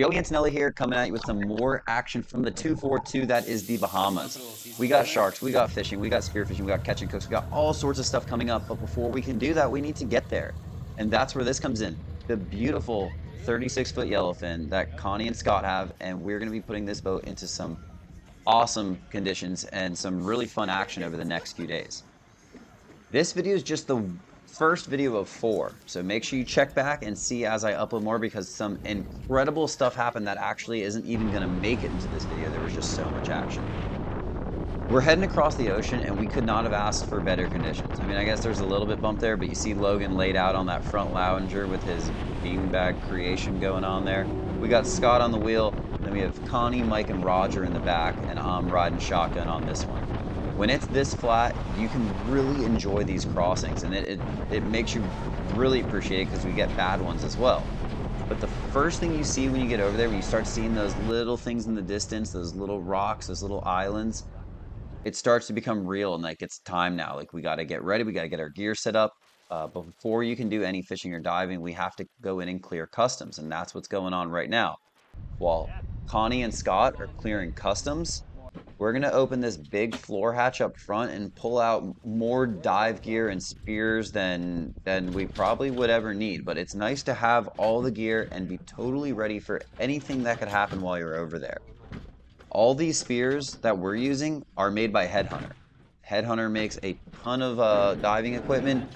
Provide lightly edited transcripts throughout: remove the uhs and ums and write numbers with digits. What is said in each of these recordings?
Joey Antonelli here, coming at you with some more action from the 242 that is the Bahamas. We got sharks, we got fishing, we got spearfishing, we got catch and cooks, we got all sorts of stuff coming up, but before we can do that, we need to get there. And that's where this comes in. The beautiful 36-foot yellowfin that Connie and Scott have, and we're going to be putting this boat into some awesome conditions and some really fun action over the next few days. This video is just the first video of 4, so make sure you check back and see as I upload more, because some incredible stuff happened that actually isn't even going to make it into this video. There was just so much action. We're heading across the ocean, and we could not have asked for better conditions. I mean, I guess there's a little bit bump there, but you see Logan laid out on that front lounger with his beanbag creation going on there. We got Scott on the wheel, then we have Connie, Mike, and Roger in the back, and I'm riding shotgun on this one. When it's this flat, you can really enjoy these crossings, and it makes you really appreciate it, because we get bad ones as well. But the first thing you see when you get over there, when you start seeing those little things in the distance, those little rocks, those little islands, it starts to become real, and like, it's time now. Like, we got to get ready, we got to get our gear set up. But before you can do any fishing or diving, we have to go in and clear customs, and that's what's going on right now. While Connie and Scott are clearing customs, we're going to open this big floor hatch up front and pull out more dive gear and spears than we probably would ever need. But it's nice to have all the gear and be totally ready for anything that could happen while you're over there. All these spears that we're using are made by Headhunter. Headhunter makes a ton of diving equipment,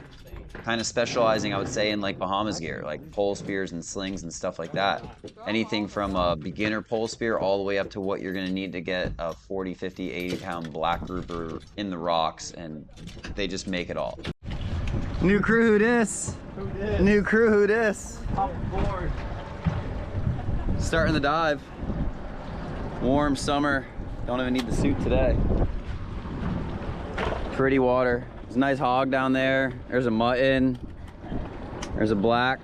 kind of specializing, I would say, in like Bahamas gear, like pole spears and slings and stuff like that. Anything from a beginner pole spear all the way up to what you're going to need to get a 40, 50, 80 pound black grouper in the rocks, and they just make it all. New crew, who dis? Who dis? New crew, who dis? I'm bored. Starting the dive. Warm summer. Don't even need the suit today. Pretty water. There's a nice hog down there. There's a mutton. There's a black.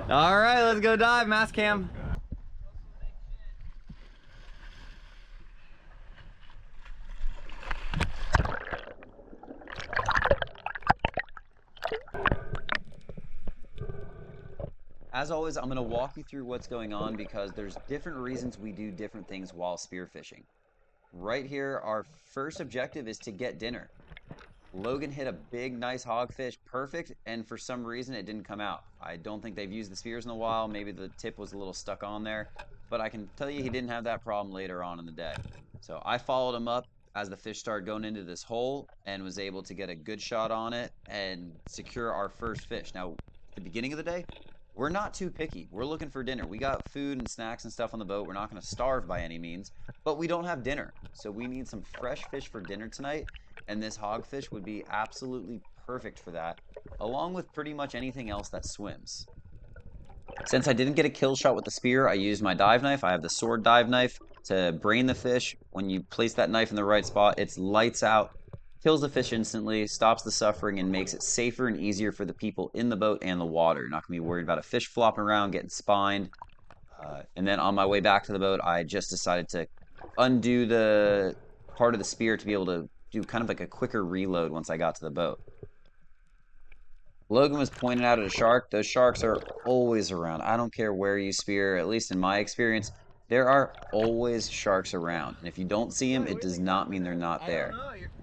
All right, let's go dive, mass cam. As always, I'm going to walk you through what's going on, because there's different reasons we do different things while spearfishing. Right here, our first objective is to get dinner. Logan hit a big, nice hogfish, perfect, and for some reason it didn't come out. I don't think they've used the spears in a while. Maybe the tip was a little stuck on there, but I can tell you he didn't have that problem later on in the day. So I followed him up as the fish started going into this hole and was able to get a good shot on it and secure our first fish. Now, at the beginning of the day, we're not too picky. We're looking for dinner. We got food and snacks and stuff on the boat. We're not going to starve by any means, but we don't have dinner. So we need some fresh fish for dinner tonight, and this hogfish would be absolutely perfect for that, along with pretty much anything else that swims. Since I didn't get a kill shot with the spear, I used my dive knife. I have the sword dive knife to brain the fish. When you place that knife in the right spot, it's lights out, kills the fish instantly, stops the suffering, and makes it safer and easier for the people in the boat and the water. You're not going to be worried about a fish flopping around, getting spined. And then on my way back to the boat, I just decided to undo the part of the spear to be able to do kind of like a quicker reload once I got to the boat. Logan was pointing out at a shark. Those sharks are always around. I don't care where you spear, at least in my experience, there are always sharks around. And if you don't see them, it does not mean they're not there.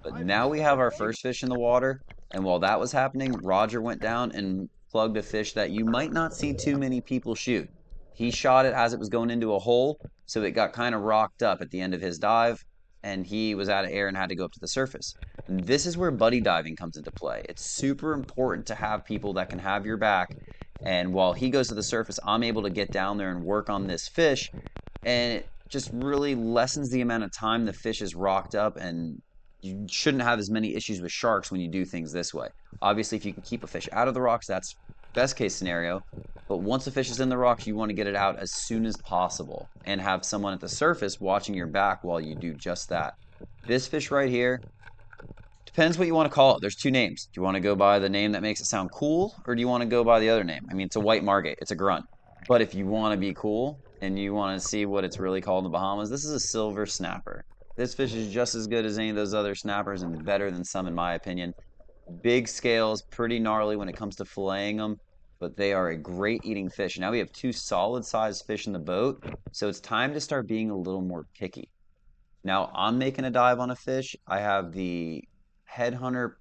But now we have our first fish in the water, and while that was happening, Roger went down and plugged a fish that you might not see too many people shoot. He shot it as it was going into a hole, so it got kind of rocked up at the end of his dive, and he was out of air and had to go up to the surface. And this is where buddy diving comes into play. It's super important to have people that can have your back, and while he goes to the surface, I'm able to get down there and work on this fish, and it just really lessens the amount of time the fish is rocked up, and you shouldn't have as many issues with sharks when you do things this way. Obviously, if you can keep a fish out of the rocks, that's best case scenario. But once the fish is in the rocks, you want to get it out as soon as possible and have someone at the surface watching your back while you do just that. This fish right here, depends what you want to call it. There's 2 names. Do you want to go by the name that makes it sound cool, or do you want to go by the other name? I mean, it's a white margate. It's a grunt. But if you want to be cool and you want to see what it's really called in the Bahamas, this is a silver snapper. This fish is just as good as any of those other snappers and better than some in my opinion. Big scales, pretty gnarly when it comes to filleting them, but they are a great eating fish. Now we have 2 solid sized fish in the boat, so it's time to start being a little more picky. Now I'm making a dive on a fish. I have the Headhunter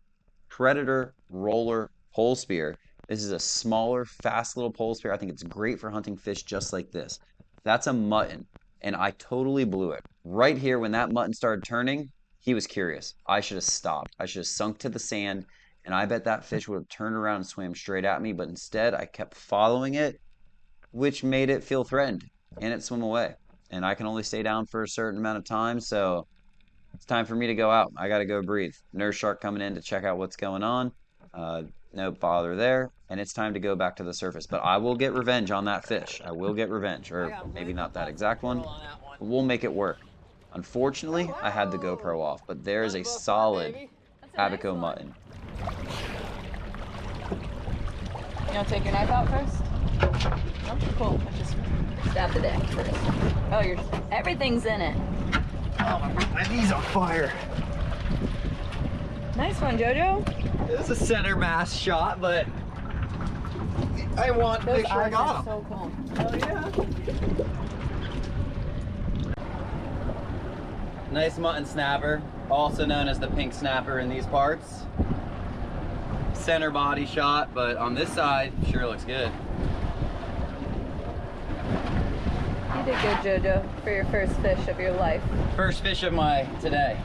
Predator Roller Pole Spear. This is a smaller, fast little pole spear. I think it's great for hunting fish just like this. That's a mutton, and I totally blew it. Right here, when that mutton started turning, he was curious. I should have stopped. I should have sunk to the sand, and I bet that fish would have turned around and swam straight at me, but instead I kept following it, which made it feel threatened, and it swam away. And I can only stay down for a certain amount of time, so it's time for me to go out. I got to go breathe. Nurse shark coming in to check out what's going on. No bother there. And it's time to go back to the surface. But I will get revenge on that fish. I will get revenge. Or maybe not that exact one. But we'll make it work. Unfortunately, I had the GoPro off. But there is a solid Abaco mutton. You want to take your knife out first? No? Cool. Let's just stab the deck first. Oh, everything's in it. Oh, my knee's on fire. Nice one, Jojo. It was a center mass shot, but I want to make sure I got him. So cool. Oh, yeah. Nice mutton snapper, also known as the pink snapper in these parts. Center body shot, but on this side, sure looks good. You did good, Jojo, for your first fish of your life. First fish of my today.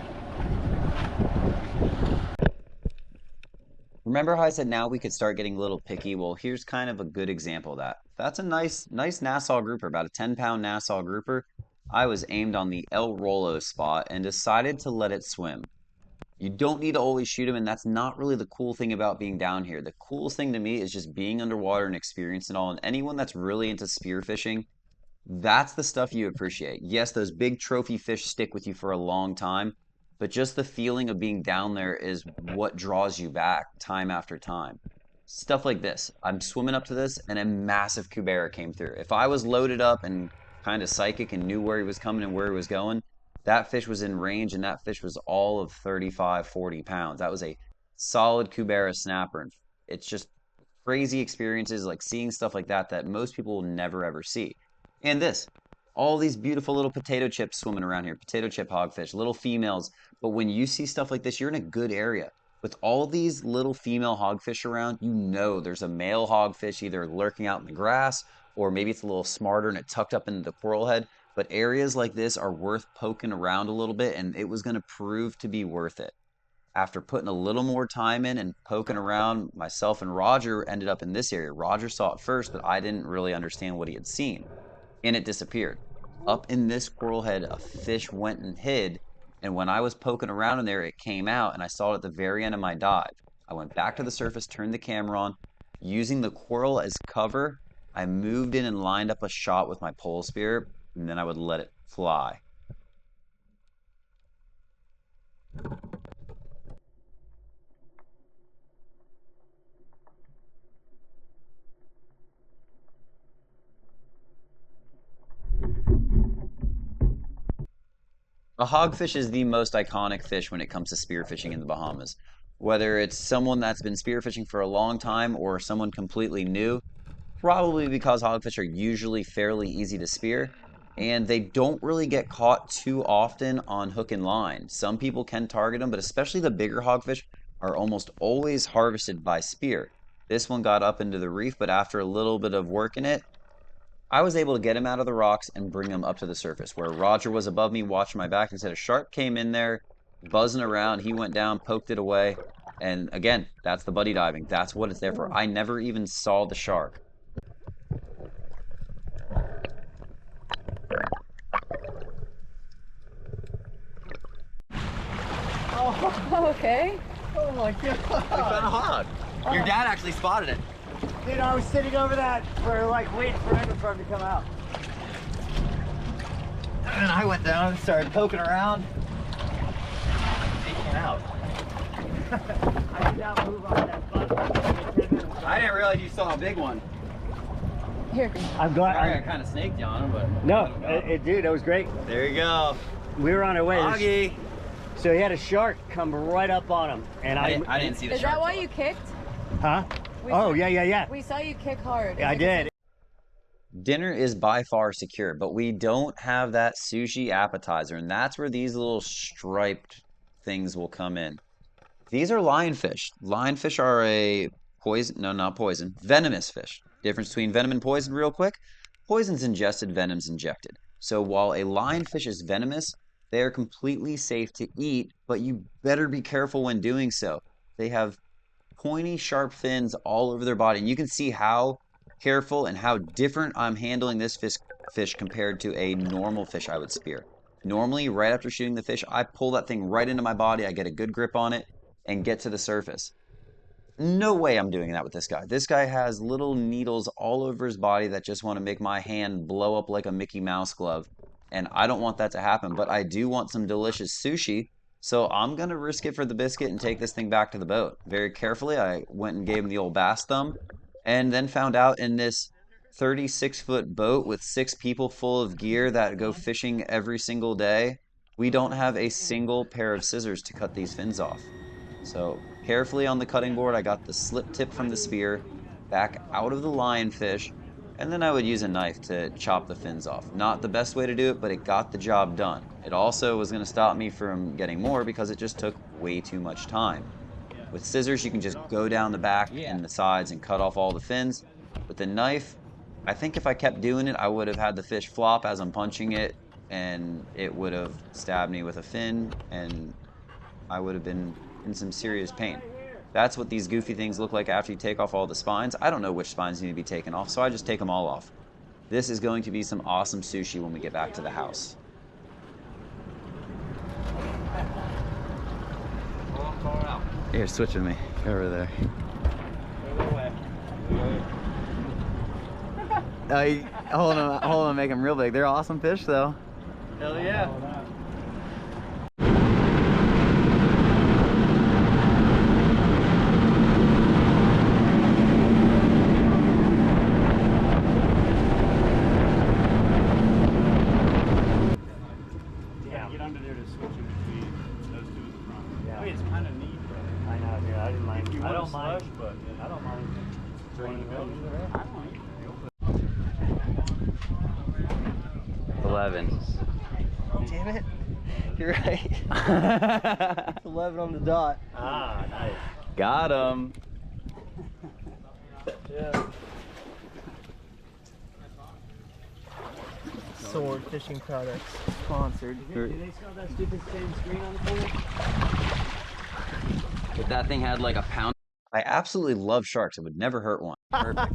Remember how I said now we could start getting a little picky? Well, here's kind of a good example of that. That's a nice Nassau grouper, about a 10-pound Nassau grouper. I was aimed on the El Rolo spot and decided to let it swim. You don't need to always shoot them, and that's not really the cool thing about being down here. The coolest thing to me is just being underwater and experiencing it all. And anyone that's really into spearfishing, that's the stuff you appreciate. Yes, those big trophy fish stick with you for a long time, but just the feeling of being down there is what draws you back time after time. Stuff like this. I'm swimming up to this, and a massive cubera came through. If I was loaded up and kind of psychic and knew where he was coming and where he was going, that fish was in range, and that fish was all of 35, 40 pounds. That was a solid cubera snapper. And it's just crazy experiences, like seeing stuff like that that most people will never ever see. And this, all these beautiful little potato chips swimming around here, potato chip hogfish, little females. But when you see stuff like this, you're in a good area. With all these little female hogfish around, you know there's a male hogfish either lurking out in the grass, or maybe it's a little smarter and it tucked up into the coral head. But areas like this are worth poking around a little bit, and it was going to prove to be worth it. After putting a little more time in and poking around, myself and Roger ended up in this area. Roger saw it first, but I didn't really understand what he had seen. And it disappeared. Up in this coral head, a fish went and hid, and when I was poking around in there, it came out, and I saw it at the very end of my dive. I went back to the surface, turned the camera on. Using the coral as cover, I moved in and lined up a shot with my pole spear, and then I would let it fly. A hogfish is the most iconic fish when it comes to spearfishing in the Bahamas. Whether it's someone that's been spearfishing for a long time or someone completely new, probably because hogfish are usually fairly easy to spear, and they don't really get caught too often on hook and line. Some people can target them, but especially the bigger hogfish are almost always harvested by spear. This one got up into the reef, but after a little bit of work in it, I was able to get him out of the rocks and bring him up to the surface, where Roger was above me watching my back and said a shark came in there, buzzing around. He went down, poked it away, and again, that's the buddy diving. That's what it's there for. I never even saw the shark. Oh, okay. Oh my god. We found a hog. Your dad actually spotted it. Dude, I was sitting over that for like waiting for him to come out. And then I went down and started poking around. He came out. I did not move on that button. I didn't realize you saw a big one. Here. I'm glad. Sorry, I kind of snaked you on him, but No, dude, it was great. there you go. We were on our way. Hoggy. So he had a shark come right up on him, and I didn't see the Is shark. that why you kicked? Huh? Oh, yeah. We saw you kick hard. Yeah, I did. Dinner is by far secure, but we don't have that sushi appetizer, and that's where these little striped things will come in. These are lionfish. Lionfish are a poison, no, not poison, venomous fish. Difference between venom and poison, real quick. Poison's ingested, venom's injected. So while a lionfish is venomous, they are completely safe to eat, but you better be careful when doing so. They have pointy, sharp fins all over their body. And you can see how careful and how different I'm handling this fish compared to a normal fish I would spear. Normally, right after shooting the fish, I pull that thing right into my body. I get a good grip on it and get to the surface. No way I'm doing that with this guy. This guy has little needles all over his body that just want to make my hand blow up like a Mickey Mouse glove. And I don't want that to happen, but I do want some delicious sushi. So I'm going to risk it for the biscuit and take this thing back to the boat. Very carefully, I went and gave him the old bass thumb and then found out in this 36-foot boat with 6 people full of gear that go fishing every single day, we don't have a single pair of scissors to cut these fins off. So carefully on the cutting board, I got the slip tip from the spear back out of the lionfish, and then I would use a knife to chop the fins off. Not the best way to do it, but it got the job done. It also was going to stop me from getting more because it just took way too much time. With scissors, you can just go down the back and the sides and cut off all the fins. With the knife, I think if I kept doing it, I would have had the fish flop as I'm punching it, and it would have stabbed me with a fin, and I would have been in some serious pain. That's what these goofy things look like after you take off all the spines. I don't know which spines need to be taken off, so I just take them all off. This is going to be some awesome sushi when we get back to the house. Here, switch with me. Over there. Hold on, make them real big. They're awesome fish, though. Hell yeah. Get under there to switch in between those two at the front. Yeah. I mean, it's kind of neat, but I know, dude. I didn't mind. you I want don't to mind. slush, but I don't mind. joining the building. I don't mind. 11. Damn it. You're right. 11 on the dot. Ah, nice. Got him. Yeah. Sword Fishing Products sponsored. Do they still have that stupid same screen on the pool? If that thing had like a pound. I absolutely love sharks. It would never hurt one. Perfect.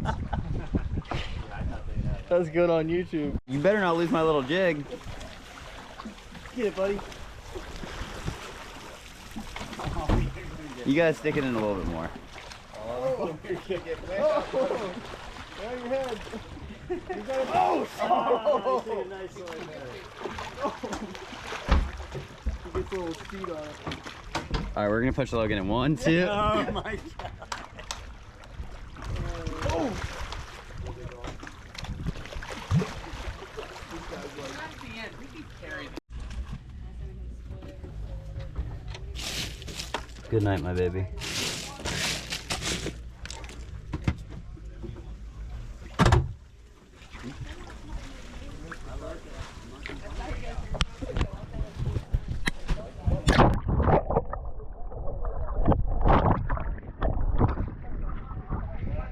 That's good on YouTube. You better not lose my little jig. Get it, buddy. You gotta stick it in a little bit more. Oh, you're gonna get way up. Down your head. You got it. Oh! Oh, nice one there. You get a little speed on it. All right, we're gonna push the Logan in 1, 2. Oh my god. Oh! Good night, my baby.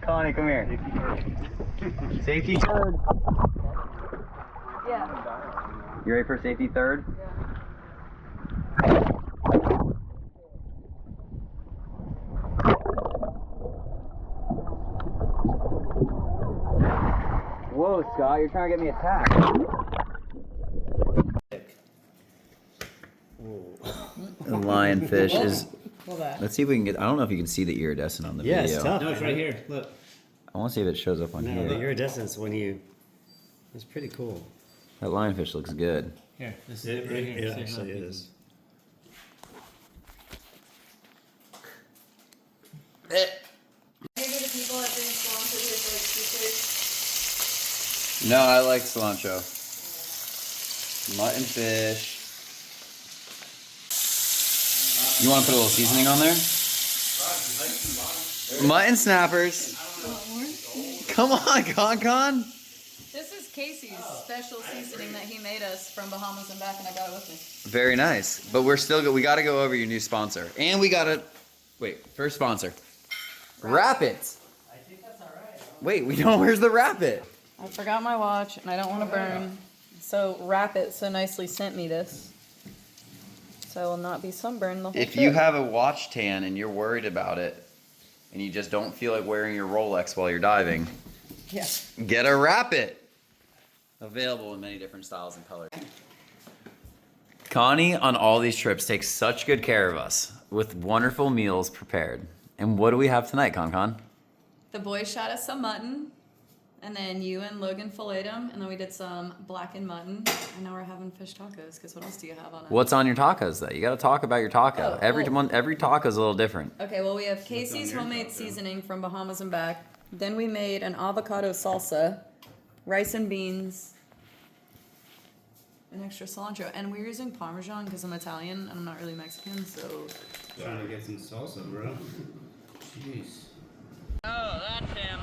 Connie, come here. Safety third. Yeah. You ready for safety third? Whoa, Scott, you're trying to get me attacked. The lionfish is. Let's see if we can get. I don't know if you can see the iridescent on the Yeah, video. it's tough. No, it's right here. Look. I want to see if it shows up on No, here. the iridescence when you. It's pretty cool. That lionfish looks good. Here, this is it right here. It See, actually look. is. Maybe the people that drink cilantro taste like seafood. No, I like cilantro. Mutton fish. You want to put a little seasoning on there? Mutton snappers. Come on, Con. This is Casey's special seasoning that he made us from Bahamas and back, and I got it with me. Very nice. But we're still good. We got to go over your new sponsor. And we got to... Wait, first sponsor. Wrap It. I think that's all right. Wait, we don't... Where's the Wrap It? I forgot my watch, and I don't want to burn. So Wrap It so nicely sent me this. So I will not be sunburned the whole If trip. you have a watch tan and you're worried about it, and you just don't feel like wearing your Rolex while you're diving, Yeah. get a Wrap It. Available in many different styles and colors. Connie on all these trips takes such good care of us with wonderful meals prepared. And what do we have tonight, Con? The boys shot us some mutton, and then you and Logan filleted them, and then we did some blackened mutton, and now we're having fish tacos, because what else do you have on it? What's on your tacos, though? You got to talk about your taco. Oh, Every cool. every taco's a little different. Okay, well, we have Casey's homemade seasoning from Bahamas and back. Then we made an avocado salsa, rice and beans, and extra cilantro. And we're using Parmesan because I'm Italian and I'm not really Mexican, so... Trying to get some salsa, bro. Jeez. Oh, that damn